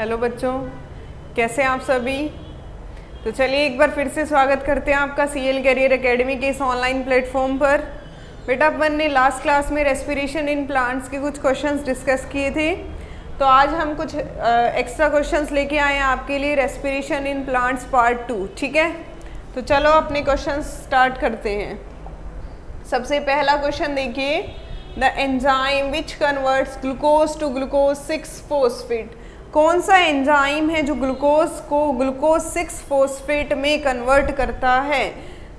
Hello बच्चों, कैसे हैं आप सभी। तो चलिए एक बार फिर से स्वागत करते हैं आपका सीएल कैरियर एकेडमी के इस ऑनलाइन प्लेटफॉर्म पर। बेटा अपन ने लास्ट क्लास में रेस्पिरेशन इन प्लांट्स के कुछ क्वेश्चंस डिस्कस किए थे, तो आज हम कुछ एक्स्ट्रा क्वेश्चंस लेके आए हैं आपके लिए, रेस्पिरेशन इन प्लांट्स पार्ट 2। ठीक है, तो चलो अपने क्वेश्चंस स्टार्ट करते हैं। सबसे पहला क्वेश्चन देखिए, the enzyme which converts glucose to glucose six phosphate. कौन सा एंजाइम है जो ग्लूकोज को ग्लूकोज 6-फॉस्फेट में कन्वर्ट करता है,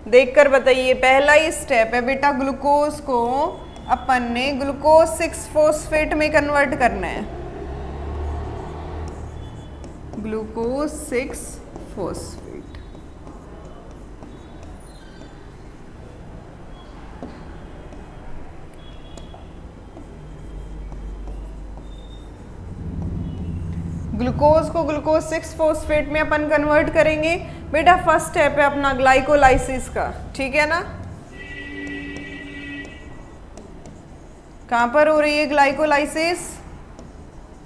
देखकर बताइए। पहला ही स्टेप है बेटा, ग्लूकोज को अपन ने ग्लूकोज 6-फॉस्फेट में कन्वर्ट करना है। ग्लूकोज 6-फॉस्फेट। ग्लूकोज को ग्लूकोज 6-फॉस्फेट में अपन कन्वर्ट करेंगे। बेटा फर्स्ट स्टेप है अपना ग्लाइकोलाइसिस का, ठीक है ना। कहां पर हो रही है ग्लाइकोलाइसिस?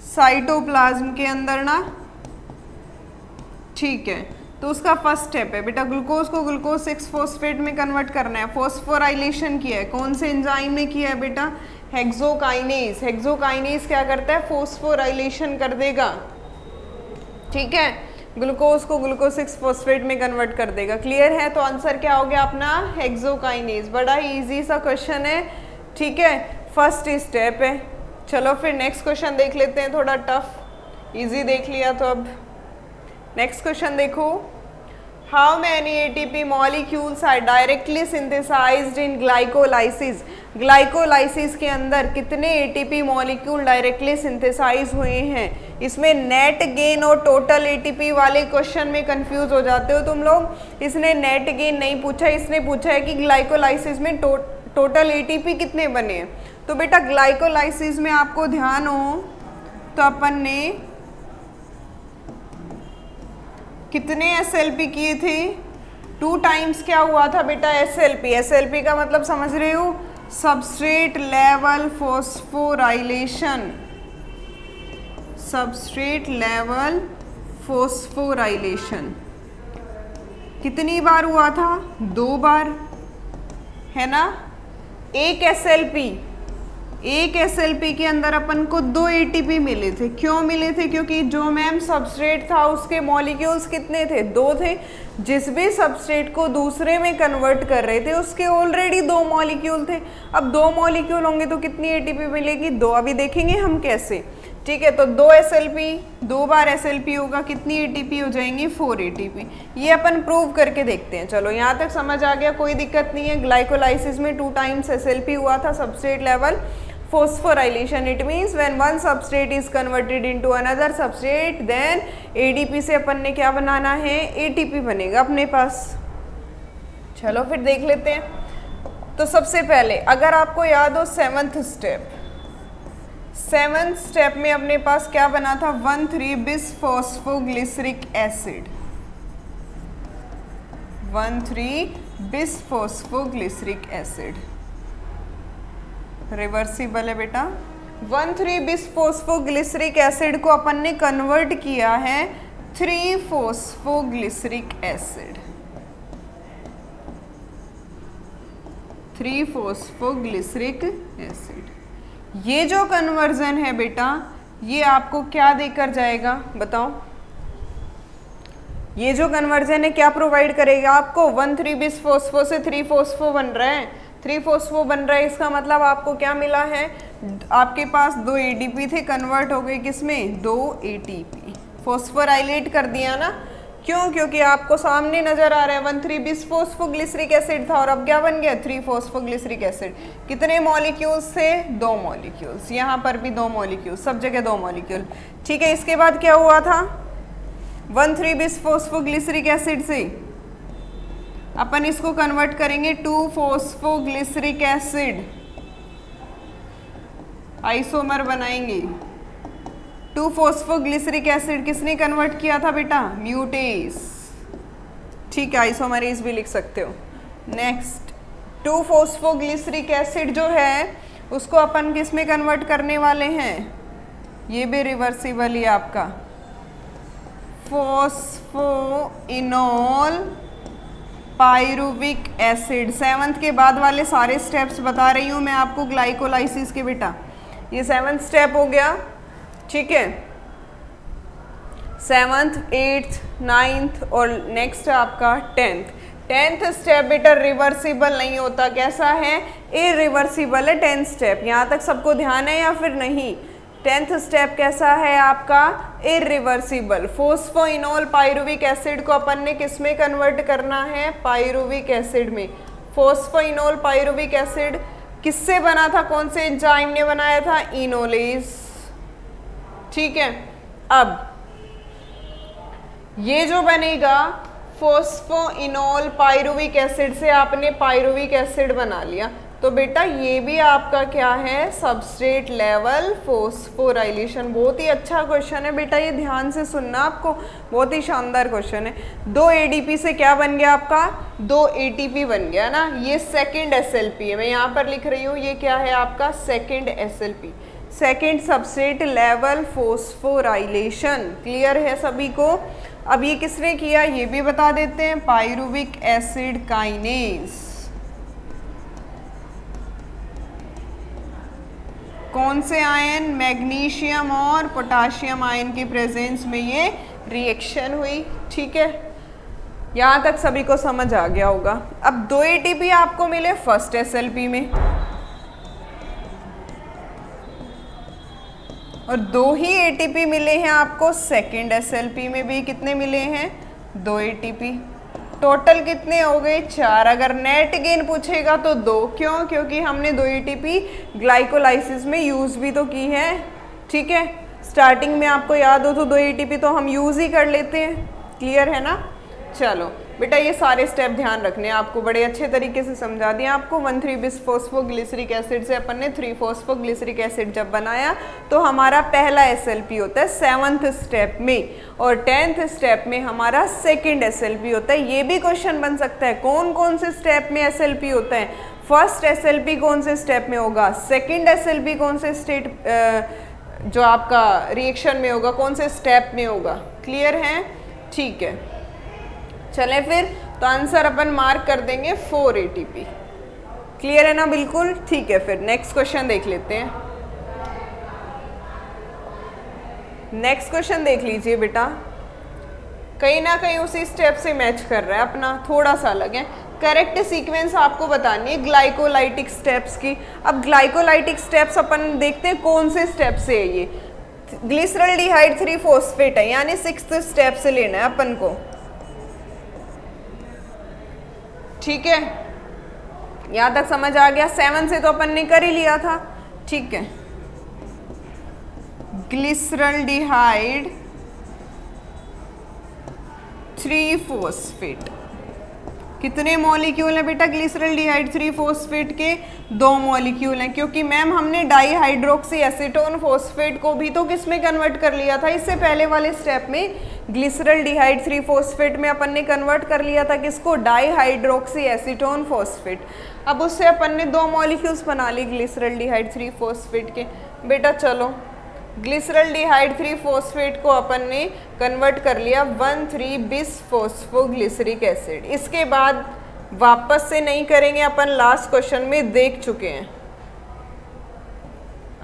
साइटोप्लाज्म के अंदर ना, ठीक है। तो उसका फर्स्ट स्टेप है बेटा, ग्लूकोज को ग्लूकोज 6-फॉस्फेट में कन्वर्ट करना है। फॉस्फोराइलेशन किया है, कौन से एंजाइम ने किया है बेटा? हेक्सोकाइनेज। हेक्सोकाइनेज क्या करता है? फॉस्फोराइलेशन कर देगा, ठीक है। ग्लूकोज को ग्लूकोज 6-फॉस्फेट में कन्वर्ट कर देगा। क्लियर है? तो आंसर क्या हो गया अपना? हेक्सोकाइनेज। बड़ा ही इजी सा क्वेश्चन है, ठीक है, फर्स्ट स्टेप है। चलो फिर नेक्स्ट क्वेश्चन देख लेते हैं, थोड़ा टफ। इजी देख लिया तो अब नेक्स्ट क्वेश्चन देखो। How many ATP molecules are directly synthesized in glycolysis. Glycolysis के अंदर कितने एटीपी मॉलिक्यूल डायरेक्टली सिंथेसाइज हुए हैं? इसमें नेट गेन और टोटल एटीपी वाले क्वेश्चन में कंफ्यूज हो जाते हो तुम लोग। इसने नेट गेन नहीं पूछा, इसने पूछा है कि ग्लाइकोलाइसिस में टोटल एटीपी कितने बने हैं। तो बेटा ग्लाइकोलाइसिस में आपको ध्यान हो तो अपन ने कितने एसएलपी किए थे? 2 टाइम्स क्या हुआ था बेटा? एसएलपी। एसएलपी का मतलब समझ रहे हो? Substrate level phosphorylation. Substrate level phosphorylation कितनी बार हुआ था? 2 बार, है ना। एक एसएलपी के अंदर अपन को 2 एटीपी मिले थे। क्यों मिले थे? क्योंकि जो मैम सबस्ट्रेट था उसके मॉलिक्यूल्स कितने थे? 2 थे। जिस भी सबस्ट्रेट को दूसरे में कन्वर्ट कर रहे थे उसके ऑलरेडी 2 मॉलिक्यूल थे। अब 2 मॉलिक्यूल होंगे तो कितनी एटीपी मिलेगी? 2। अभी देखेंगे हम कैसे, ठीक है। तो 2 एसएलपी, 2 बार एसएलपी होगा, कितनी एटीपी हो जाएंगी? 4 एटीपी। ये अपन प्रूव करके देखते हैं। चलो यहाँ तक समझ आ गया, कोई दिक्कत नहीं है। ग्लाइकोलाइसिस में 2 टाइम्स एसएलपी हुआ था, substrate level phosphorylation। It means when one substrate is converted into another substrate, then ADP से अपन ने क्या बनाना है? ATP बनेगा अपने पास। चलो फिर देख लेते हैं। तो सबसे पहले अगर आपको याद हो 7th स्टेप, 7th स्टेप में अपने पास क्या बना था? 1,3-बिसफॉस्फोग्लिसरिक एसिड। 1,3-बिसफॉस्फोग्लिसरिक एसिड रिवर्सिबल है बेटा। 1,3-बिसफॉस्फोग्लिसरिक एसिड को अपन ने कन्वर्ट किया है 3-फॉस्फोग्लिसरिक एसिड। 3-फॉस्फोग्लिसरिक एसिड। ये जो कन्वर्जन है बेटा, ये आपको क्या देकर जाएगा बताओ? ये जो कन्वर्जन है क्या प्रोवाइड करेगा आपको? 1,3-बिसफॉस्फो से 3-फॉस्फो बन रहा है, 3-फॉस्फो बन रहा है। इसका मतलब आपको क्या मिला है? आपके पास 2 एटीपी थे, कन्वर्ट हो गए किसमें? 2 एटीपी। फॉस्फोराइलेट कर दिया ना। क्यों? क्योंकि आपको सामने नजर आ रहा है 1,3-बिसफॉस्फोग्लिसरिक एसिड था और अब क्या बन गया? 3-फॉस्फोग्लिसरिक एसिड। कितने मॉलिक्यूल्स थे? 2 मॉलिक्यूल्स। यहाँ पर भी 2 मॉलिक्यूल, सब जगह 2 मॉलिक्यूल, ठीक है। इसके बाद क्या हुआ था? 1,3-बिसफॉस्फोग्लिसरिक एसिड से अपन इसको कन्वर्ट करेंगे 2-फॉस्फोग्लिसरिक एसिड, आइसोमर बनाएंगे। 2-फॉस्फोग्लिसरिक एसिड किसने कन्वर्ट किया था बेटा? म्यूटेस, ठीक है, आइसोमरेज भी लिख सकते हो। नेक्स्ट 2-फॉस्फोग्लिसरिक एसिड जो है उसको अपन किस में कन्वर्ट करने वाले हैं? ये भी रिवर्सिबल ही आपका फॉस्फोइनोल पाइरुविक एसिड। 7th के बाद वाले सारे स्टेप्स बता रही हूँ मैं आपको ग्लाइकोलाइसिस के बेटा। ये 7th स्टेप हो गया, ठीक है। 7th, 8th, 9th और नेक्स्ट आपका 10th स्टेप बेटा रिवर्सिबल नहीं होता। कैसा है? इरिवर्सिबल है 10th स्टेप। यहाँ तक सबको ध्यान है या फिर नहीं? 10th स्टेप कैसा है आपका? इरिवर्सिबल। फॉस्फोइनोल पाइरुविक एसिड को अपन ने किस में कन्वर्ट करना है? पाइरुविक एसिड में। फॉस्फोइनोल पाइरुविक एसिड किससे बना था? कौन से एंजाइम ने बनाया था? इनोलेज, ठीक है। अब ये जो बनेगा फॉस्फोइनोल पाइरुविक एसिड से आपने पाइरुविक एसिड बना लिया, तो बेटा ये भी आपका क्या है? Substrate level phosphorylation. बहुत ही अच्छा क्वेश्चन है बेटा, ये ध्यान से सुनना, आपको बहुत ही शानदार क्वेश्चन है। 2 ADP से क्या बन गया आपका? 2 ATP बन गया ना। ये सेकंड SLP है, मैं यहाँ पर लिख रही हूँ, ये क्या है आपका? Second SLP, second substrate level phosphorylation. Clear है सभी को? अब ये किसने किया ये भी बता देते हैं, पाइरुविक एसिड काइनेज। कौन से आयन? मैग्नीशियम और पोटाशियम आयन की प्रेजेंस में ये रिएक्शन हुई, ठीक है। यहाँ तक सभी को समझ आ गया होगा। अब 2 ATP आपको मिले फर्स्ट SLP में और 2 ही ATP मिले हैं आपको सेकंड SLP में भी। कितने मिले हैं? 2 ATP। टोटल कितने हो गए? 4। अगर नेट गेन पूछेगा तो 2। क्यों? क्योंकि हमने 2 ATP ग्लाइकोलाइसिस में यूज़ भी तो की है, ठीक है। स्टार्टिंग में आपको याद हो तो 2 ATP तो हम यूज़ ही कर लेते हैं। क्लियर है ना? चलो बेटा ये सारे स्टेप ध्यान रखने हैं आपको, बड़े अच्छे तरीके से समझा दिया आपको। 1,3-बिस-फॉस्फोग्लिसरिक एसिड से अपन ने 3-फॉस्फोग्लिसरिक एसिड जब बनाया तो हमारा पहला SLP होता है 7th स्टेप में, और 10th स्टेप में हमारा सेकंड SLP होता है। ये भी क्वेश्चन बन सकता है, कौन कौन से स्टेप में SLP होता है? फर्स्ट SLP कौन से स्टेप में होगा? सेकेंड SLP कौन से स्टेट जो आपका रिएक्शन में होगा, कौन से स्टेप में होगा? क्लियर है? ठीक है, चलें फिर। तो आंसर अपन मार्क कर देंगे 4 ATP। क्लियर है ना? बिल्कुल ठीक है। फिर नेक्स्ट क्वेश्चन देख लेते हैं। नेक्स्ट क्वेश्चन देख लीजिए बेटा, कहीं ना कहीं उसी स्टेप से मैच कर रहा है अपना, थोड़ा सा अलग है। करेक्ट सीक्वेंस आपको बतानी है ग्लाइकोलाइटिक स्टेप्स की। अब ग्लाइकोलाइटिक स्टेप्स अपन देखते हैं कौन से स्टेप से है ये। ग्लिसरॉल्डिहाइड 3-फॉस्फेट है, यानी 6th स्टेप से लेना है अपन को, ठीक है। यहां तक समझ आ गया? 7 से तो अपन ने कर ही लिया था, ठीक है। ग्लिसरॉल्डिहाइड 3-फॉस्फेट कितने मॉलिक्यूल हैं बेटा? ग्लिसरॉल्डिहाइड 3-फॉस्फेट के 2 मॉलिक्यूल हैं, क्योंकि मैम हमने डाईहाइड्रोक्सी एसीटोन फॉस्फेट को भी तो किस में कन्वर्ट कर लिया था? इससे पहले वाले स्टेप में ग्लिसरॉल्डिहाइड 3-फॉस्फेट में अपन ने कन्वर्ट कर लिया था किसको? Dihydroxy acetone phosphate. अब उससे अपन ने 2 मॉलिक्यूल्स बना ली ग्लिसरॉल्डिहाइड 3-फॉस्फेट के। बेटा चलो, ग्लिसरॉल्डिहाइड 3-फॉस्फेट को अपन ने कन्वर्ट कर लिया 1,3-बिस-फॉस्फोग्लिसरिक एसिड। इसके बाद वापस से नहीं करेंगे अपन, लास्ट क्वेश्चन में देख चुके हैं।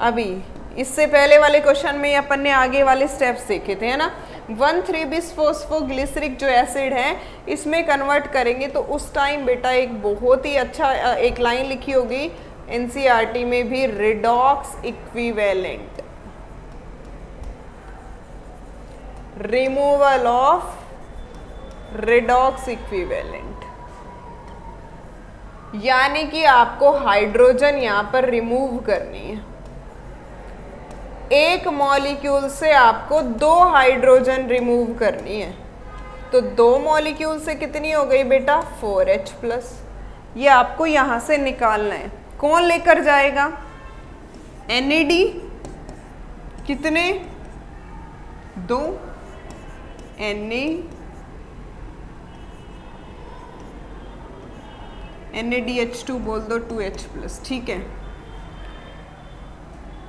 अभी इससे पहले वाले क्वेश्चन में अपन ने आगे वाले स्टेप्स देखे थे, है ना। 1,3-बिस-फॉस्फोग्लिसरिक जो एसिड है इसमें कन्वर्ट करेंगे तो उस टाइम बेटा एक बहुत ही अच्छा एक लाइन लिखी होगी NCERT में भी, redox equivalent, removal of redox equivalent, यानी कि आपको हाइड्रोजन यहां पर रिमूव करनी है। एक मॉलिक्यूल से आपको 2 हाइड्रोजन रिमूव करनी है, तो 2 मॉलिक्यूल से कितनी हो गई बेटा? 4H+। ये आपको यहां से निकालना है। कौन लेकर जाएगा? NAD कितने? 2 NADH2 बोल दो 2H+, ठीक है।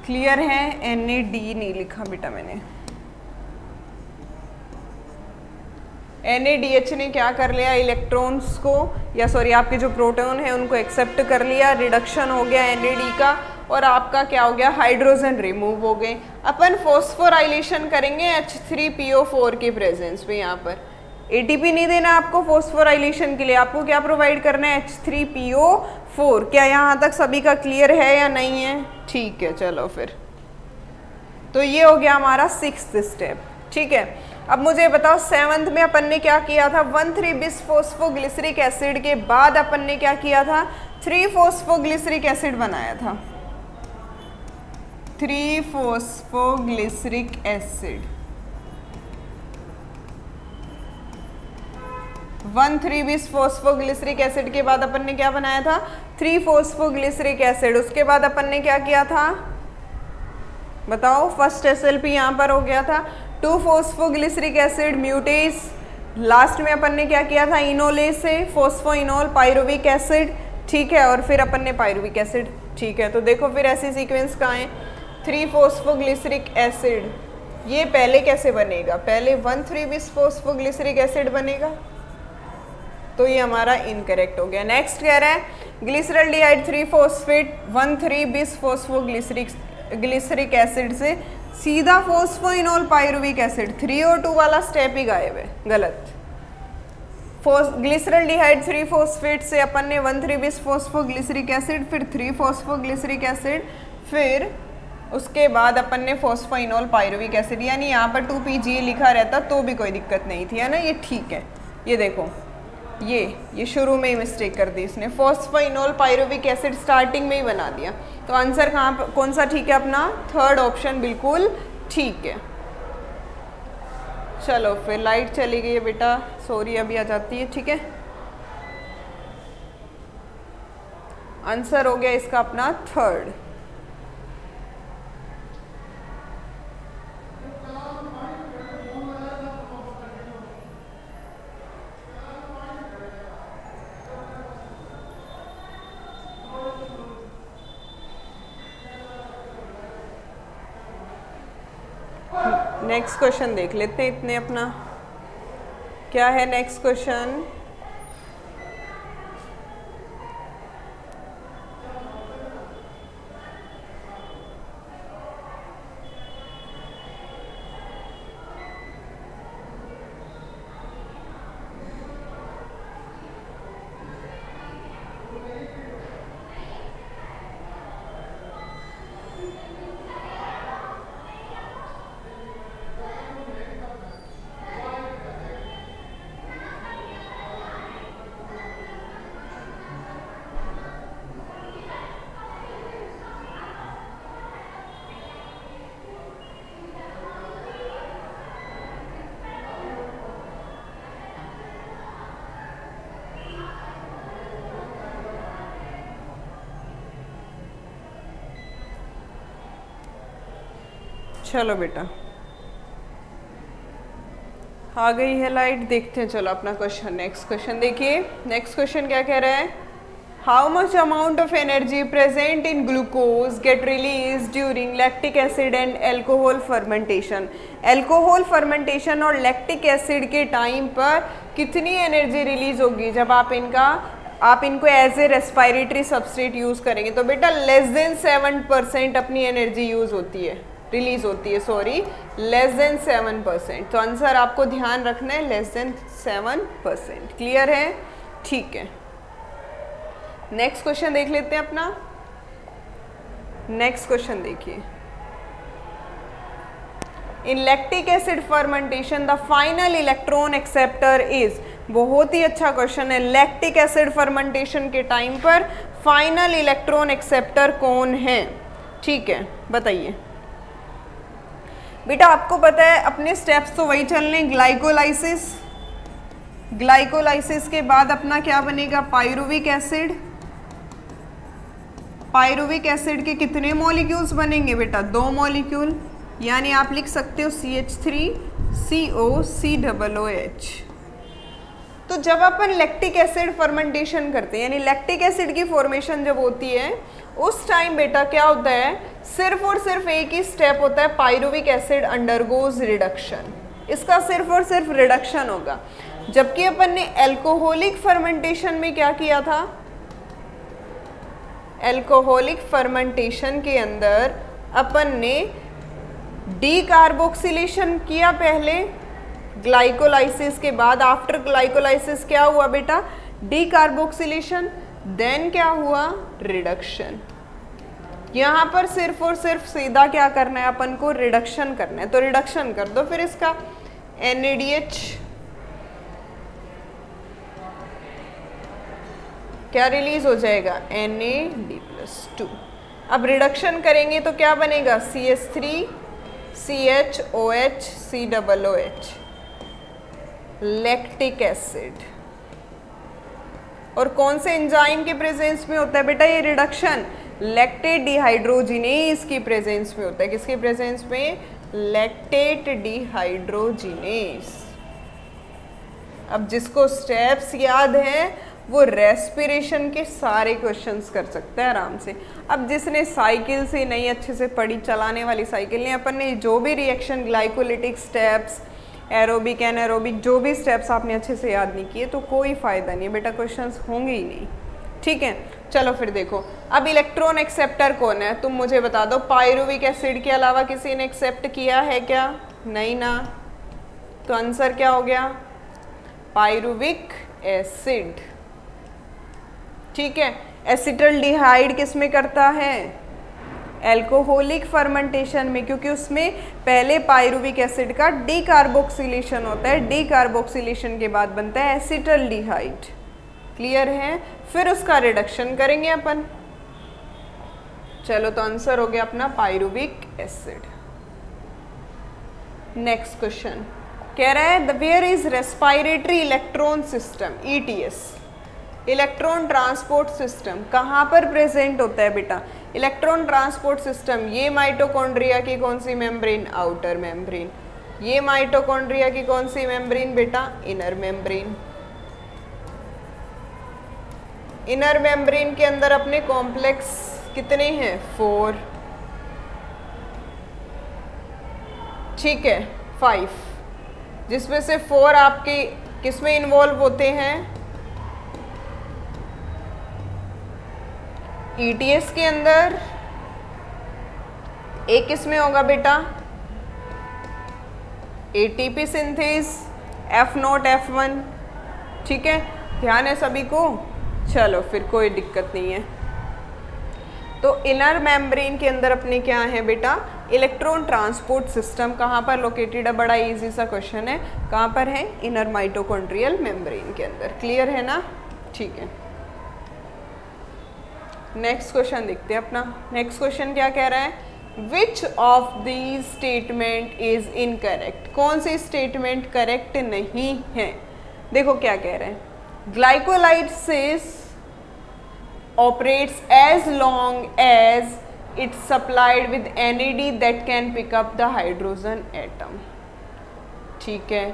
क्लियर है? NAD नहीं लिखा बेटा मैंने, NADH ने क्या कर लिया, इलेक्ट्रॉन्स को या सॉरी आपके जो प्रोटॉन है उनको एक्सेप्ट कर लिया, रिडक्शन हो गया NAD का, और आपका क्या हो गया, हाइड्रोजन रिमूव हो गए। अपन फॉस्फोराइलेशन करेंगे H3PO4 की प्रेजेंस में। यहाँ पर ATP नहीं देना आपको फॉस्फोराइलेशन के लिए, आपको क्या प्रोवाइड करना है, H3PO4। क्या यहाँ तक सभी का क्लियर है या नहीं है? ठीक है, चलो फिर तो ये हो गया हमारा 6th स्टेप। ठीक है, अब मुझे बताओ 7th में अपन ने क्या किया था, 1,3-बिस-फॉस्फोग्लिसरिक एसिड के बाद अपन ने क्या किया था, 3-फॉस्फोग्लिसरिक एसिड बनाया था, 3-फॉस्फोग्लिसरिक एसिड। 1,3-बिस-फॉस्फोग्लिसरिक एसिड के बाद अपन ने क्या बनाया था, 3-फॉस्फोग्लिसरिक एसिड। उसके बाद अपन ने क्या किया था, बताओ, फर्स्ट SLP यहाँ पर हो गया था 2-फॉस्फोग्लिसरिक एसिड म्यूटेज। लास्ट में अपन ने क्या किया था, इनोलेज से फॉस्फोइनोल पायरुविक एसिड। ठीक है, और फिर अपन ने पायरुविक एसिड। ठीक है, तो देखो फिर ऐसी सीक्वेंस कहाँ है, 3-फॉस्फोग्लिसरिक एसिड, ये पहले कैसे बनेगा, पहले 1,3-बिस-फॉस्फोग्लिसरिक एसिड बनेगा, तो ये हमारा इनकरेक्ट हो गया। नेक्स्ट कह रहा है ग्लिसरल्डिहाइड 3-फॉस्फेट 1,3-बिस-फॉस्फोग्लिसरिक एसिड से सीधा फॉस्फोइनोल पायरुविक एसिड, 3 और 2 वाला स्टेप ही गायब है, गलत। ग्लिसरल्डिहाइड 3-फॉस्फेट से अपन ने 1,3-बिस-फॉस्फोग्लिसरिक एसिड, फिर 3-फॉस्फोग्लिसरिक एसिड, फिर उसके बाद अपन ने फॉस्फोइनोल पायरुविक एसिड, यानी यहाँ पर 2PGA लिखा रहता तो भी कोई दिक्कत नहीं थी, है ना, ये ठीक है। ये देखो ये शुरू में ही मिस्टेक कर दी इसने, फॉस्फोइनोल पायरुविक एसिड स्टार्टिंग में ही बना दिया। तो आंसर कौन सा ठीक है अपना, 3rd ऑप्शन बिल्कुल ठीक है। चलो फिर लाइट चली गई है बेटा, सॉरी अभी आ जाती है। ठीक है, आंसर हो गया इसका अपना 3rd। नेक्स्ट क्वेश्चन देख लेते हैं इतने अपना, क्या है नेक्स्ट क्वेश्चन, चलो बेटा आ गई है लाइट, देखते हैं चलो अपना क्वेश्चन। नेक्स्ट क्वेश्चन देखिए, नेक्स्ट क्वेश्चन क्या कह रहा है, how much amount of energy present in glucose get release during lactic acid and alcohol fermentation. Alcohol fermentation और लैक्टिक एसिड के टाइम पर कितनी एनर्जी रिलीज होगी जब आप इनको as a respiratory substrate use करेंगे। तो बेटा लेस देन 7% अपनी एनर्जी यूज होती है, रिलीज होती है, सॉरी लेस देन 7%। तो आंसर आपको ध्यान रखना है लेस देन 7%। क्लियर है? ठीक है, नेक्स्ट क्वेश्चन देख लेते हैं अपना। नेक्स्ट क्वेश्चन देखिए, in lactic acid fermentation the final electron acceptor is. बहुत ही अच्छा क्वेश्चन है। लैक्टिक एसिड फर्मेंटेशन के टाइम पर फाइनल इलेक्ट्रॉन एक्सेप्टर कौन है? ठीक है, बताइए बेटा। आपको पता है अपने स्टेप्स तो वही चलने, ग्लाइकोलाइसिस, ग्लाइकोलाइसिस के बाद अपना क्या बनेगा, पायरुविक एसिड। पायरुविक एसिड के कितने मॉलिक्यूल्स बनेंगे बेटा? 2 मॉलिक्यूल, यानी आप लिख सकते हो CH3COCOOH। तो जब अपन लैक्टिक एसिड फर्मेंटेशन करते हैं, यानी लैक्टिक एसिड की फॉर्मेशन जब होती है उस टाइम बेटा क्या होता है, सिर्फ और सिर्फ एक ही स्टेप होता है, पायरुविक एसिड अंडरगोज रिडक्शन। इसका सिर्फ और सिर्फ रिडक्शन होगा। जबकि अपन ने एल्कोहलिक फर्मेंटेशन में क्या किया था, एल्कोहलिक फर्मेंटेशन के अंदर अपन ने डीकार्बोक्सिलेशन किया पहले, ग्लाइकोलाइसिस के बाद, आफ्टर ग्लाइकोलाइसिस क्या हुआ बेटा, डीकार्बोक्सिलेशन, देन क्या हुआ, रिडक्शन। यहाँ पर सिर्फ और सिर्फ सीधा क्या करना है अपन को, रिडक्शन करना है। तो रिडक्शन कर दो फिर इसका, NADH क्या रिलीज हो जाएगा, NAD+2। अब रिडक्शन करेंगे तो क्या बनेगा, CH3 CHOH COOH, lactic acid. और कौन से एंजाइम के प्रेजेंस में होता है बेटा ये रिडक्शन, लैक्टेट डिहाइड्रोजिनेज की प्रेजेंस में होता है। किसकी प्रेजेंस में, लैक्टेट डिहाइड्रोजिनेज। अब जिसको स्टेप्स याद हैं वो रेस्पिरेशन के सारे क्वेश्चंस कर सकता है आराम से। अब जिसने साइकिल से नहीं अच्छे से पढ़ी, चलाने वाली साइकिल ने, अपन ने जो भी reaction, glycolytic steps, aerobic anaerobic, जो भी स्टेप्स आपने अच्छे से याद नहीं किए तो कोई फ़ायदा नहीं है बेटा, क्वेश्चंस होंगे ही नहीं। ठीक है, चलो फिर देखो। अब इलेक्ट्रॉन एक्सेप्टर कौन है, तुम मुझे बता दो। पायरुविक एसिड के अलावा किसी ने एक्सेप्ट किया है क्या, नहीं ना, तो आंसर क्या हो गया, पायरुविक एसिड। ठीक है, एसिटल्डिहाइड किस में करता है, एल्कोहलिक फर्मेंटेशन में, क्योंकि उसमें पहले पायरुविक एसिड का डीकार्बोक्सिलेशन होता है, डीकार्बोक्सिलेशन के बाद बनता है एसिटल्डिहाइड। क्लियर है, फिर उसका रिडक्शन करेंगे अपन। चलो तो आंसर हो गया अपना पायरुविक एसिड। नेक्स्ट क्वेश्चन कह रहा है where is respiratory electron system, ETS, electron transport system कहाँ पर प्रेजेंट होता है बेटा, इलेक्ट्रॉन ट्रांसपोर्ट सिस्टम। ये माइटोकॉन्ड्रिया की कौन सी मेम्ब्रेन, आउटर मेम्ब्रेन। ये माइटोकॉन्ड्रिया की कौन सी मेम्ब्रेन बेटा, इनर मेम्ब्रेन। इनर मेम्ब्रेन के अंदर अपने कॉम्प्लेक्स कितने हैं, 4। ठीक है, 5, जिसमें से 4 आपके किसमें इन्वॉल्व होते हैं, ETS के अंदर। एक किसमें होगा बेटा, ATP सिंथेस, F0 F1। ठीक है, ध्यान है सभी को। चलो फिर कोई दिक्कत नहीं है। तो इनर मेम्ब्रेन के अंदर अपने क्या है बेटा, इलेक्ट्रॉन ट्रांसपोर्ट सिस्टम कहाँ पर लोकेटेड है, बड़ा इजी सा क्वेश्चन है, कहाँ पर है, इनर माइटोकॉन्ड्रियल मेम्ब्रेन के अंदर। क्लियर है ना, ठीक है। नेक्स्ट क्वेश्चन देखते हैं अपना। नेक्स्ट क्वेश्चन क्या कह रहा है, which of these statement is incorrect, कौन सी स्टेटमेंट करेक्ट नहीं है। देखो क्या कह रहे हैं, glycolysis operates as long as it's supplied with NAD that can pick up the hydrogen atom। ठीक है,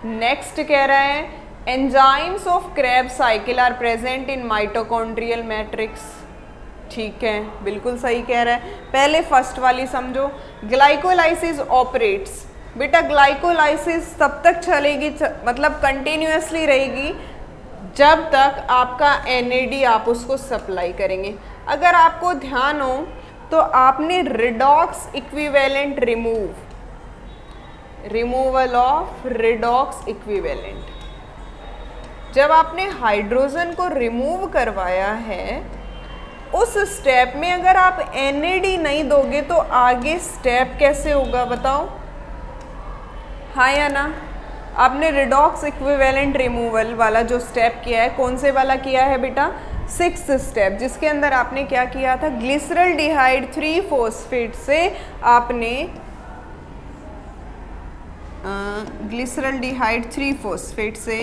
नेक्स्ट कह रहा है enzymes of Krebs cycle are present in mitochondrial matrix। ठीक है, बिल्कुल सही कह रहा है। पहले फर्स्ट वाली समझो, ग्लाइकोलाइसिस ऑपरेट्स, बेटा ग्लाइकोलाइसिस तब तक चलेगी, मतलब कंटिन्यूसली रहेगी जब तक आपका NAD आप उसको सप्लाई करेंगे। अगर आपको ध्यान हो तो आपने redox equivalent removal of redox equivalent, जब आपने हाइड्रोजन को रिमूव करवाया है उस स्टेप में अगर आप NAD नहीं दोगे तो आगे स्टेप कैसे होगा बताओ, हाँ या ना। आपने रिडॉक्स इक्विवेलेंट रिमूवल वाला जो स्टेप किया है, कौन से वाला किया है बेटा, 6th स्टेप, जिसके अंदर आपने क्या किया था, ग्लिसरल्डिहाइड 3-फॉस्फेट से आपने ग्लिसरल्डिहाइड 3-फॉस्फेट से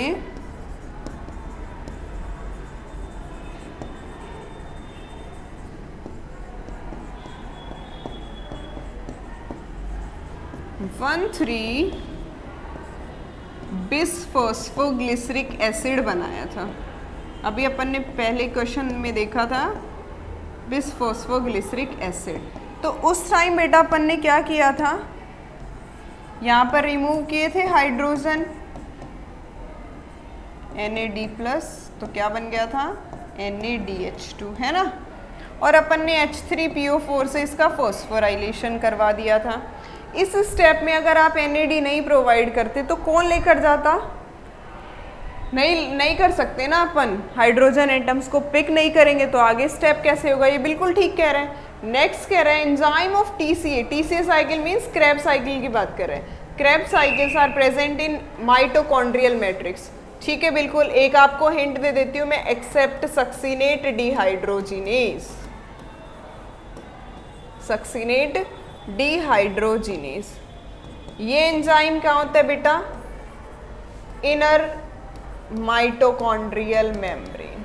बिसफॉस्फोग्लिसरिक एसिड बनाया था। अभी अपन ने पहले क्वेश्चन में देखा था बिसफॉस्फोग्लिसरिक एसिड। तो उस टाइम बेटा अपन ने क्या किया था, यहाँ पर रिमूव किए थे हाइड्रोजन, Na+, तो क्या बन गया था NaDH2, है ना। और अपन ने H3PO4 से इसका फॉस्फोराइलेशन करवा दिया था। इस स्टेप में अगर आप NAD नहीं प्रोवाइड करते तो कौन लेकर जाता? नहीं कर सकते ना अपन, हाइड्रोजन एटम्स को पिक नहीं करेंगे तो आगे स्टेप कैसे होगा? ये बिल्कुल ठीक कह रहे हैं। नेक्स्ट कह रहे हैं enzyme of TCA cycle means Krebs cycle की बात कर रहे हैं। Krebs cycles are present in mitochondrial matrix. ठीक है, बिल्कुल। एक आपको हिंट दे देती हूँ मैं, except succinate dehydrogenase. Succinate dehydrogenase ये एंजाइम क्या होता है बेटा? Inner mitochondrial membrane,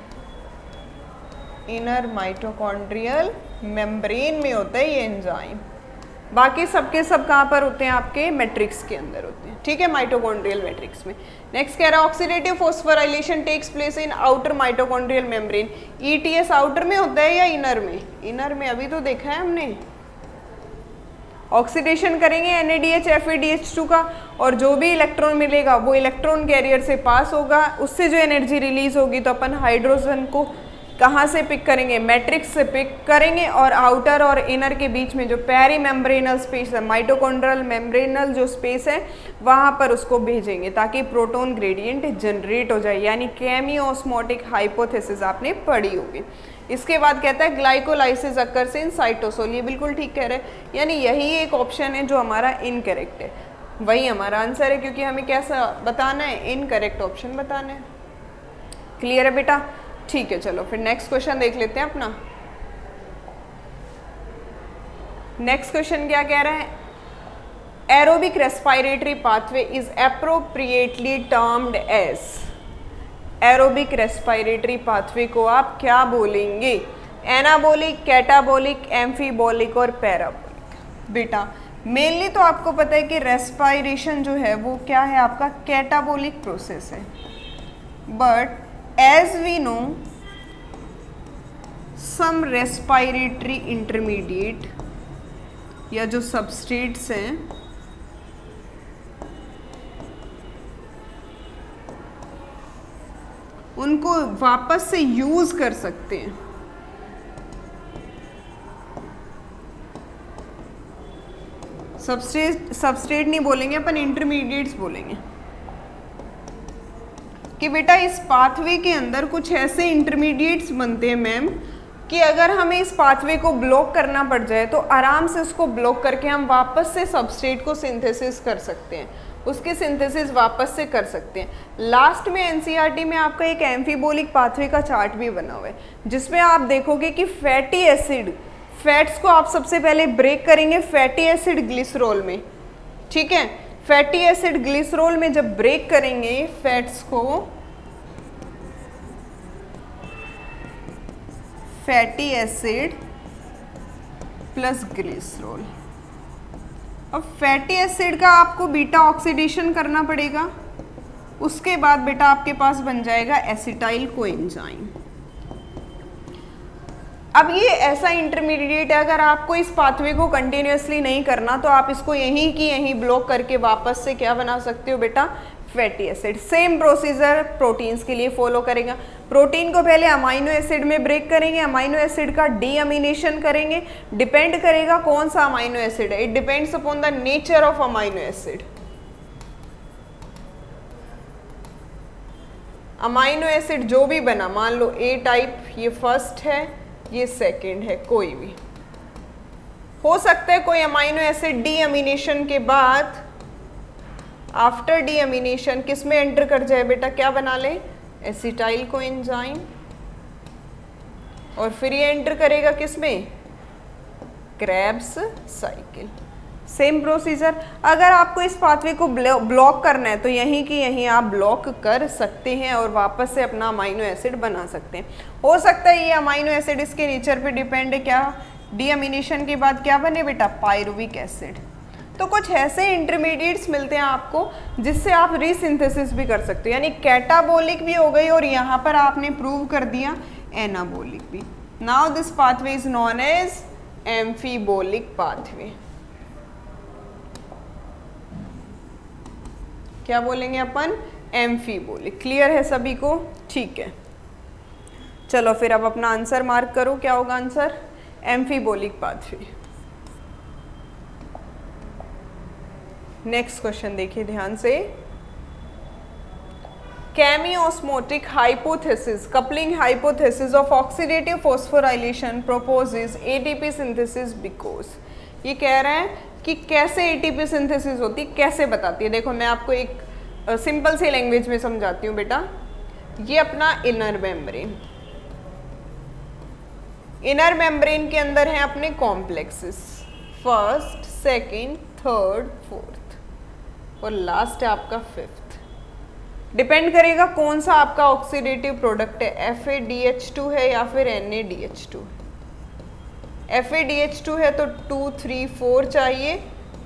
inner mitochondrial membrane में होता है ये एंजाइम। बाकी सबके सब कहाँ पर होते हैं? आपके मैट्रिक्स के अंदर होते हैं। ठीक है, माइटोकॉन्ड्रियल मैट्रिक्स में। नेक्स्ट कह रहा है oxidative phosphorylation takes place in outer mitochondrial membrane. ETS outer में होता है या इनर में? इनर में, अभी तो देखा है हमने। ऑक्सीडेशन करेंगे NADH FADH2 का, और जो भी इलेक्ट्रॉन मिलेगा वो इलेक्ट्रॉन कैरियर से पास होगा, उससे जो एनर्जी रिलीज होगी तो अपन हाइड्रोजन को कहाँ से पिक करेंगे? मैट्रिक्स से पिक करेंगे, और आउटर और इनर के बीच में जो पेरी मेम्ब्रेनल स्पेस है, माइटोकॉन्ड्रियल मेम्ब्रेनल जो स्पेस है, वहाँ पर उसको भेजेंगे ताकि प्रोटॉन ग्रेडियंट जनरेट हो जाए, यानी केमियोस्मोटिक हाइपोथेसिस आपने पढ़ी होगी। इसके बाद कहता है ग्लाइकोलाइसिस अकर्स इन साइटोसोल। ये बिल्कुल ठीक कह रहे हैं, यानी यही एक ऑप्शन है जो हमारा इनकरेक्ट है, वही हमारा आंसर है, क्योंकि हमें कैसा बताना है? इनकरेक्ट ऑप्शन बताना है। क्लियर है बेटा? ठीक है, चलो फिर नेक्स्ट क्वेश्चन देख लेते हैं अपना। नेक्स्ट क्वेश्चन क्या कह रहा है? Aerobic respiratory pathway is appropriately termed as. Aerobic respiratory pathway को आप क्या बोलेंगे? एनाबोलिक, कैटाबोलिक, एम्फीबोलिक और पैराबोलिक। बेटा मेनली तो आपको पता है कि रेस्पिरेशन जो है वो क्या है? आपका कैटाबोलिक प्रोसेस है, but as we know some respiratory intermediate या जो substrates हैं उनको वापस से यूज कर सकते हैं। सबस्ट्रेट नहीं बोलेंगे अपन, इंटरमीडिएट्स बोलेंगे कि बेटा इस पाथवे के अंदर कुछ ऐसे इंटरमीडिएट्स बनते हैं मैम कि अगर हमें इस पाथवे को ब्लॉक करना पड़ जाए तो आराम से उसको ब्लॉक करके हम वापस से सबस्ट्रेट को सिंथेसिस कर सकते हैं, उसकी सिंथेसिस वापस से कर सकते हैं। लास्ट में एनसीईआरटी में आपका एक एम्फीबोलिक पाथवे का चार्ट भी बना हुआ है, जिसमें आप देखोगे कि फैटी एसिड, फैट्स को आप सबसे पहले ब्रेक करेंगे फैटी एसिड ग्लिसरॉल में। ठीक है, फैटी एसिड ग्लिसरॉल में जब ब्रेक करेंगे फैट्स को, फैटी एसिड प्लस ग्लिसरॉल, अब फैटी एसिड का आपको बीटा ऑक्सीडेशन करना पड़ेगा, उसके बाद बेटा आपके पास बन जाएगा एसिटाइल कोएंजाइम। अब ये ऐसा इंटरमीडिएट है, अगर आपको इस पाथवे को कंटिन्यूअसली नहीं करना तो आप इसको यहीं की यहीं ब्लॉक करके वापस से क्या बना सकते हो बेटा? Fatty acid. Same procedure proteins के लिए फॉलो करेगा। प्रोटीन को पहले अमाइनो एसिड में ब्रेक करेंगे, अमाइनो एसिड का डीअमीनेशन करेंगे। डिपेंड करेगा कौन सा अमाइनो एसिड है, it depends upon the nature of amino acid. Amino acid जो भी बना, मान लो ए टाइप, ये फर्स्ट है, ये सेकंड है, कोई भी हो सकता है। कोई अमाइनो एसिड डीअमीनेशन के बाद, आफ्टर डीअमीनेशन किस में एंटर कर जाए बेटा? क्या बना ले? Acetyl coenzyme. और फिर ये एंटर करेगा किस में? Krebs cycle. Same procedure. अगर आपको इस पाथवे को ब्लॉक करना है तो यहीं की यहीं आप ब्लॉक कर सकते हैं और वापस से अपना अमाइनो एसिड बना सकते हैं। हो सकता है ये अमाइनो एसिड इसके नेचर पे डिपेंड है, क्या डीअमीनेशन के बाद क्या बने बेटा? Pyruvic acid. तो कुछ ऐसे इंटरमीडिएट्स मिलते हैं आपको जिससे आप रीसिंथेसिस भी कर सकते हो, यानी कैटाबोलिक भी हो गई और यहाँ पर आपने प्रूव कर दिया एनाबोलिक भी। Now this pathway is known as amphibolic pathway. क्या बोलेंगे अपन? एम्फीबोलिक। क्लियर है सभी को? ठीक है, चलो फिर अब अपना आंसर मार्क करो, क्या होगा आंसर? एम्फीबोलिक पाथवे। नेक्स्ट क्वेश्चन देखिए ध्यान से। Chemiosmotic hypothesis, coupling hypothesis of oxidative phosphorylation proposes ATP synthesis because, ये कह रहा है कि कैसे ATP synthesis होती है, कैसे बताती है। देखो मैं आपको एक सिंपल सी लैंग्वेज में समझाती हूँ बेटा। ये अपना इनर मेम्ब्रेन, इनर मेम्ब्रेन के अंदर है अपने complexes, first, second, third, fourth और लास्ट है आपका फिफ्थ। डिपेंड करेगा कौन सा आपका ऑक्सीडेटिव प्रोडक्ट है, FADH2 है या फिर NADH2 है। FADH2 है तो 2, 3, 4 चाहिए,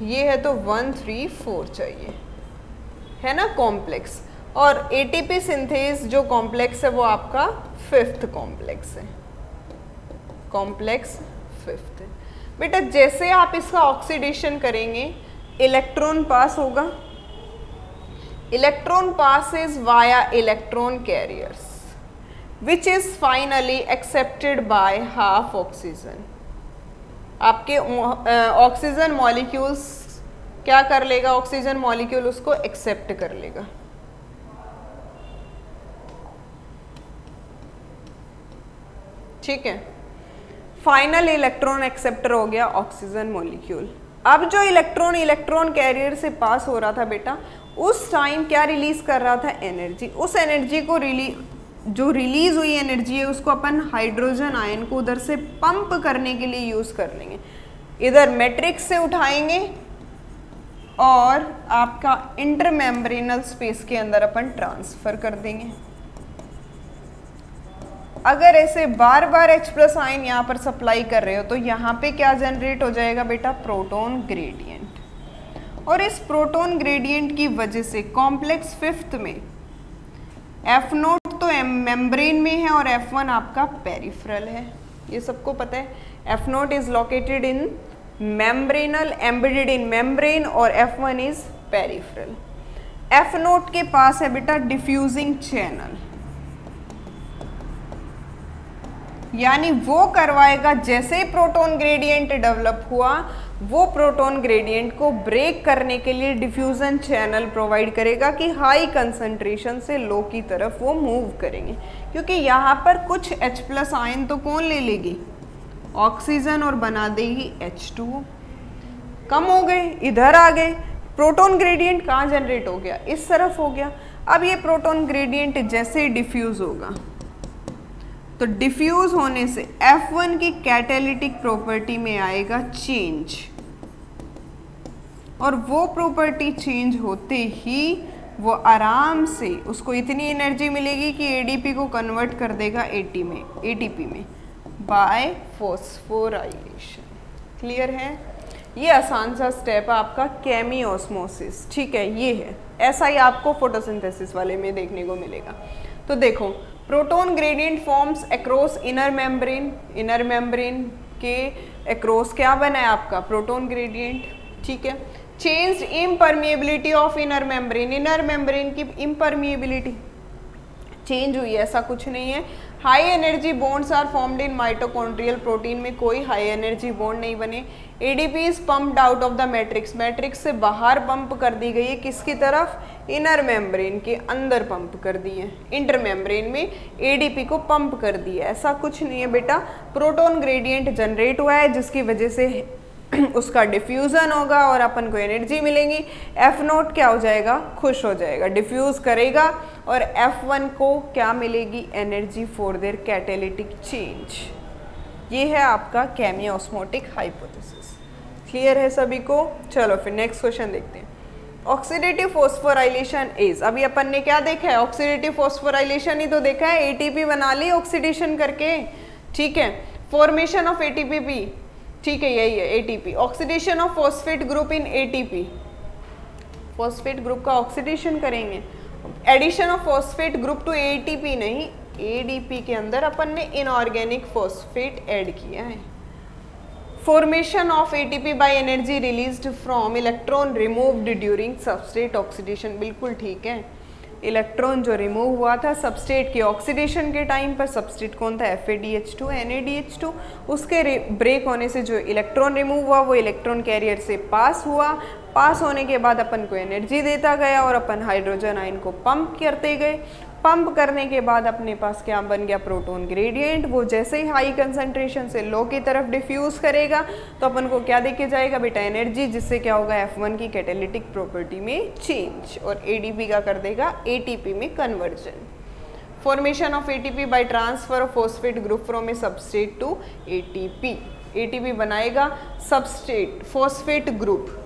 ये है तो 1, 3, 4 चाहिए, है ना कॉम्प्लेक्स। और ATP सिंथेज जो कॉम्प्लेक्स है वो आपका फिफ्थ कॉम्प्लेक्स है, कॉम्प्लेक्स फिफ्थ है। बेटा जैसे आप इसका ऑक्सीडेशन करेंगे इलेक्ट्रॉन पास होगा, electron passes via electron carriers which is finally accepted by half oxygen। आपके ऑक्सीजन मॉलिक्यूल्स क्या कर लेगा, ऑक्सीजन मॉलिक्यूल उसको एक्सेप्ट कर लेगा। ठीक है, फाइनल इलेक्ट्रॉन एक्सेप्टर हो गया ऑक्सीजन मॉलिक्यूल। अब जो इलेक्ट्रॉन इलेक्ट्रॉन कैरियर से पास हो रहा था बेटा, उस टाइम क्या रिलीज कर रहा था, एनर्जी। उस एनर्जी को जो रिलीज हुई एनर्जी है उसको अपन हाइड्रोजन आयन को उधर से पंप करने के लिए यूज कर लेंगे। इधर मैट्रिक्स से उठाएंगे और आपका इंटरमेम्ब्रेनल स्पेस के अंदर अपन ट्रांसफर कर देंगे। अगर ऐसे बार बार H+ आयन यहाँ पर सप्लाई कर रहे हो तो यहाँ पे क्या जनरेट हो जाएगा बेटा, प्रोटॉन ग्रेडियंट। और इस प्रोटॉन ग्रेडियंट की वजह से कॉम्प्लेक्स फिफ्थ में F0 तो मेम्ब्रेन में है और F1 आपका पेरिफेरल है, ये सबको पता है। F0 is located in membranal, embedded in membrane, और F1 इज पेरिफेरल। F0 के पास है बेटा डिफ्यूजिंग चैनल, यानी वो करवाएगा जैसे ही प्रोटॉन ग्रेडियंट डेवलप हुआ वो प्रोटॉन ग्रेडियंट को ब्रेक करने के लिए डिफ्यूजन चैनल प्रोवाइड करेगा कि हाई कंसंट्रेशन से लो की तरफ वो मूव करेंगे। क्योंकि यहाँ पर कुछ H+ आयन तो कौन ले लेगी, ऑक्सीजन, और बना देगी H2O। कम हो गए, इधर आ गए, प्रोटॉन ग्रेडियंट कहाँ जनरेट हो गया, इस तरफ हो गया। अब ये प्रोटॉन ग्रेडियंट जैसे ही डिफ्यूज होगा तो डिफ्यूज होने से F1 की कैटालिटिक प्रॉपर्टी में आएगा चेंज, और वो प्रॉपर्टी चेंज होते ही वो आराम से उसको इतनी एनर्जी मिलेगी कि ADP को कन्वर्ट कर देगा ATP में बाय फॉस्फोराइलेशन। क्लियर है? ये आसान सा स्टेप है आपका केमियोस्मोसिस। ठीक है, ये है, ऐसा ही आपको फोटोसिंथेसिस वाले में देखने को मिलेगा। तो देखो, proton gradient forms across inner membrane, inner membrane के अक्रॉस क्या बना है आपका, प्रोटॉन ग्रेडियंट। ठीक है, changed impermeability of inner membrane, inner membrane की इम्परमिएबिलिटी चेंज हुई है, ऐसा कुछ नहीं है। High energy bonds are formed in mitochondrial protein में कोई हाई एनर्जी बॉन्ड नहीं बने। ADP is pumped out of the matrix, matrix से बाहर पंप कर दी गई है, किसकी तरफ, इनर मेम्ब्रेन के अंदर पंप कर दी है, इंटर मेम्ब्रेन में ADP को पंप कर दिया। ऐसा कुछ नहीं है बेटा, प्रोटॉन ग्रेडियंट जनरेट हुआ है जिसकी वजह से उसका डिफ्यूजन होगा और अपन को एनर्जी मिलेगी। F0 क्या हो जाएगा, खुश हो जाएगा, डिफ्यूज करेगा, और F1 को क्या मिलेगी, energy for their catalytic change. ये है आपका केमियोस्मोटिक हाइपोथेसिस। क्लियर है सभी को? चलो फिर नेक्स्ट क्वेश्चन देखते हैं। ऑक्सीडेटिव फॉस्फोराइलेशन इज, अभी अपन ने क्या देखा है, ऑक्सीडेटिव फॉस्फोराइलेशन ही तो देखा है, ATP बना ली ऑक्सीडेशन करके। ठीक है, फॉर्मेशन ऑफ ATP, ठीक है यही है ATP, oxidation of phosphate group in ATP, phosphate group का ऑक्सीडेशन करेंगे। Addition of phosphate group to ATP नहीं, ADP के अंदर अपन ने इनऑर्गेनिक फॉस्फेट ऐड किया है। Formation of ATP by energy released from electron removed during substrate oxidation, बिल्कुल ठीक है। इलेक्ट्रॉन जो रिमूव हुआ था सबस्ट्रेट की ऑक्सीडेशन के टाइम पर, सबस्ट्रेट कौन था, FADH2 NADH2, उसके ब्रेक होने से जो इलेक्ट्रॉन रिमूव हुआ वो इलेक्ट्रॉन कैरियर से पास हुआ, पास होने के बाद अपन को एनर्जी देता गया और अपन हाइड्रोजन आयन को पंप करते गए। पंप करने के बाद अपने पास क्या बन गया, प्रोटॉन ग्रेडियंट। वो जैसे ही हाई कंसंट्रेशन से लो की तरफ डिफ्यूज करेगा तो अपन को क्या देके जाएगा बेटा, एनर्जी, जिससे क्या होगा, F1 की कैटालिटिक प्रॉपर्टी में चेंज और ADP का कर देगा ATP में conversion. Formation of ATP by transfer of phosphate group from a substrate to ATP। ATP बनाएगा सबस्ट्रेट फॉस्फेट ग्रुप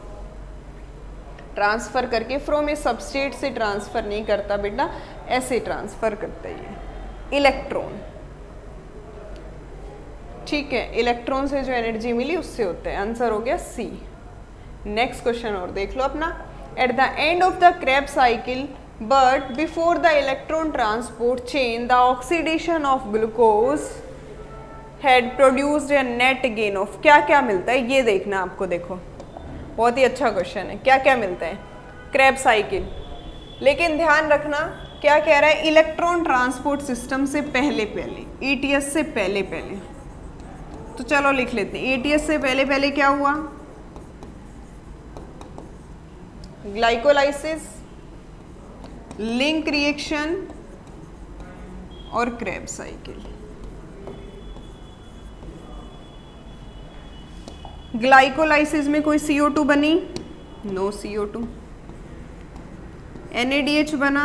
ट्रांसफर करके, फ्रॉम ए सबस्ट्रेट से ट्रांसफर नहीं करता बेटा, ऐसे ट्रांसफर करता है इलेक्ट्रॉन। ठीक है, इलेक्ट्रॉन से जो एनर्जी मिली उससे होता है। आंसर हो गया C। नेक्स्ट क्वेश्चन और देख लो अपना। At the end of the Krebs cycle but before the electron transport chain the oxidation of glucose had produced a net gain of, क्या क्या मिलता है ये देखना आपको। देखो बहुत ही अच्छा क्वेश्चन है, क्या क्या मिलता है क्रेब साइकिल। लेकिन ध्यान रखना क्या कह रहा है, इलेक्ट्रॉन ट्रांसपोर्ट सिस्टम से पहले पहले, ETS से पहले पहले। तो चलो लिख लेते हैं, ETS से पहले पहले क्या हुआ, ग्लाइकोलाइसिस, लिंक रिएक्शन और क्रेब साइकिल। ग्लाइकोलाइसिस में कोई CO2 बनी, नो CO2। NADH बना,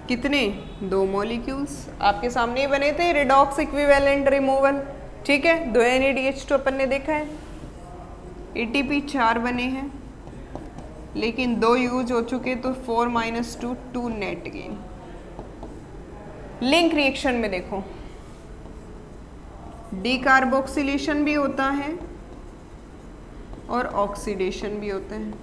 कितने, 2 मॉलिक्यूल्स आपके सामने ही बने थे, रिडॉक्स इक्विवेलेंट रिमूवल। ठीक है, 2 NADH2 अपन ने देखा है। ATP 4 बने हैं लेकिन 2 यूज हो चुके, तो 4 - 2 2 नेट गेन। लिंक रिएक्शन में देखो डीकार्बोक्सिलेशन भी होता है और ऑक्सीडेशन भी होता है।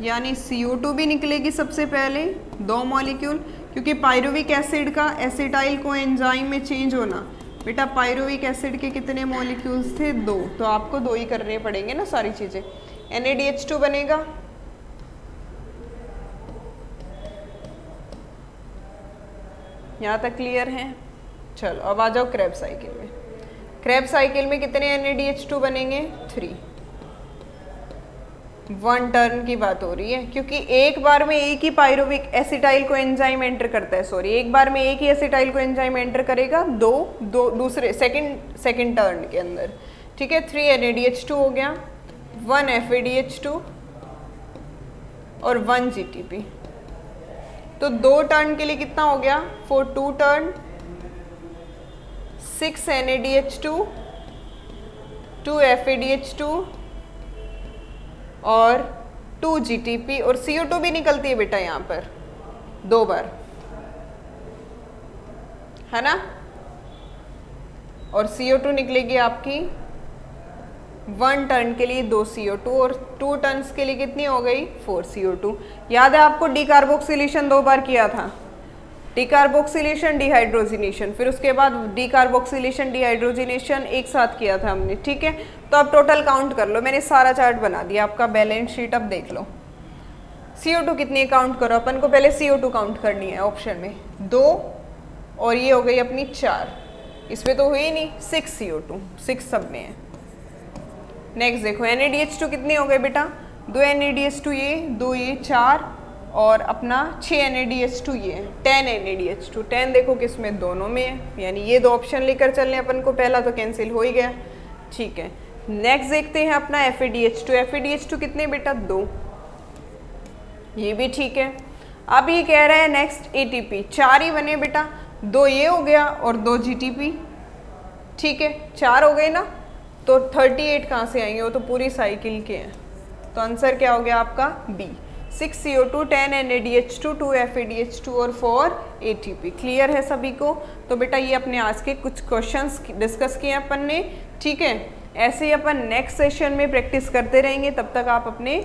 यानी CO2 भी निकलेगी सबसे पहले, 2 मॉलिक्यूल, क्योंकि पायरुविक एसिड का एसिटाइल को एंजाइम में चेंज होना। बेटा पायरुविक एसिड के कितने मॉलिक्यूल्स थे, 2, तो आपको 2 ही करने पड़ेंगे ना सारी चीजें। NADH2 बनेगा, यहाँ तक क्लियर है। चलो अब आ जाओ क्रेब साइकिल में। क्रेब साइकिल में कितने NADH2 बनेंगे, 3। 1 टर्न की बात हो रही है, क्योंकि एक बार में एक ही pyruvic acetyl coenzyme enter करता है, सॉरी एक बार में एक ही एसिटाइल को एंजाइम एंटर करेगा दूसरे सेकंड टर्न के अंदर। ठीक है, 3 NADH2 हो गया, 1 FADH2 और 1 GTP। तो 2 टर्न के लिए कितना हो गया, 4 2 टर्न, 6 NADH2, 2 FADH2 और 2 GTP, और CO2 भी निकलती है बेटा यहाँ पर 2 बार, है ना। और CO2 निकलेगी आपकी 1 टर्न के लिए 2 CO2 और 2 टर्न्स के लिए कितनी हो गई, 4 CO2। याद है आपको डीकार्बोक्सिलेशन 2 बार किया था, डीकार्बोक्सिलेशन डिहाइड्रोजिनेशन, फिर उसके बाद डीकार्बोक्सिलेशन डिहाइड्रोजिनेशन एक साथ किया था हमने। ठीक है, तो अब टोटल काउंट कर लो, मैंने सारा चार्ट बना दिया आपका, बैलेंस शीट अब देख लो। CO2 कितनी काउंट करो, अपन को पहले CO2 काउंट करनी है। ऑप्शन में 2 और ये हो गई अपनी 4, इसमें तो हुई नहीं, 6 CO2, 6 सब में है। नेक्स्ट देखो NADH2 कितनी हो गई बेटा, 2 NADH2 ये, 2 ये, 4 और अपना 6 NADH2 ये, 10 NADH2। 10 देखो किसमें, दोनों में है, यानी ये 2 ऑप्शन लेकर चलने अपन को, पहला तो कैंसिल हो ही गया। ठीक है, नेक्स्ट देखते हैं अपना FADH2। FADH2 कितने बेटा, 2, ये भी ठीक है। अब ये कह रहा है नेक्स्ट ATP, 4 ही बने बेटा, 2 ये हो गया और 2 GTP। ठीक है, 4 हो गए ना, तो 38 कहाँ से आएंगे, वो तो पूरी साइकिल के हैं। तो आंसर क्या हो गया आपका, B। 6 CO2, 10 NADH2, 2 FADH2 और 4 ATP। क्लियर है सभी को। तो बेटा ये अपने आज के कुछ क्वेश्चंस डिस्कस किए अपन ने। ठीक है, ऐसे ही अपन नेक्स्ट सेशन में प्रैक्टिस करते रहेंगे। तब तक आप अपने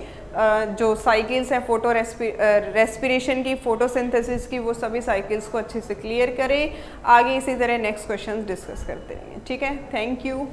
जो साइकिल्स हैं फोटो रेस्पिरेशन की, फोटोसिंथेसिस की, वो सभी साइकिल्स को अच्छे से क्लियर करें। आगे इसी तरह नेक्स्ट क्वेश्चंस डिस्कस करते रहेंगे। ठीक है, थैंक यू।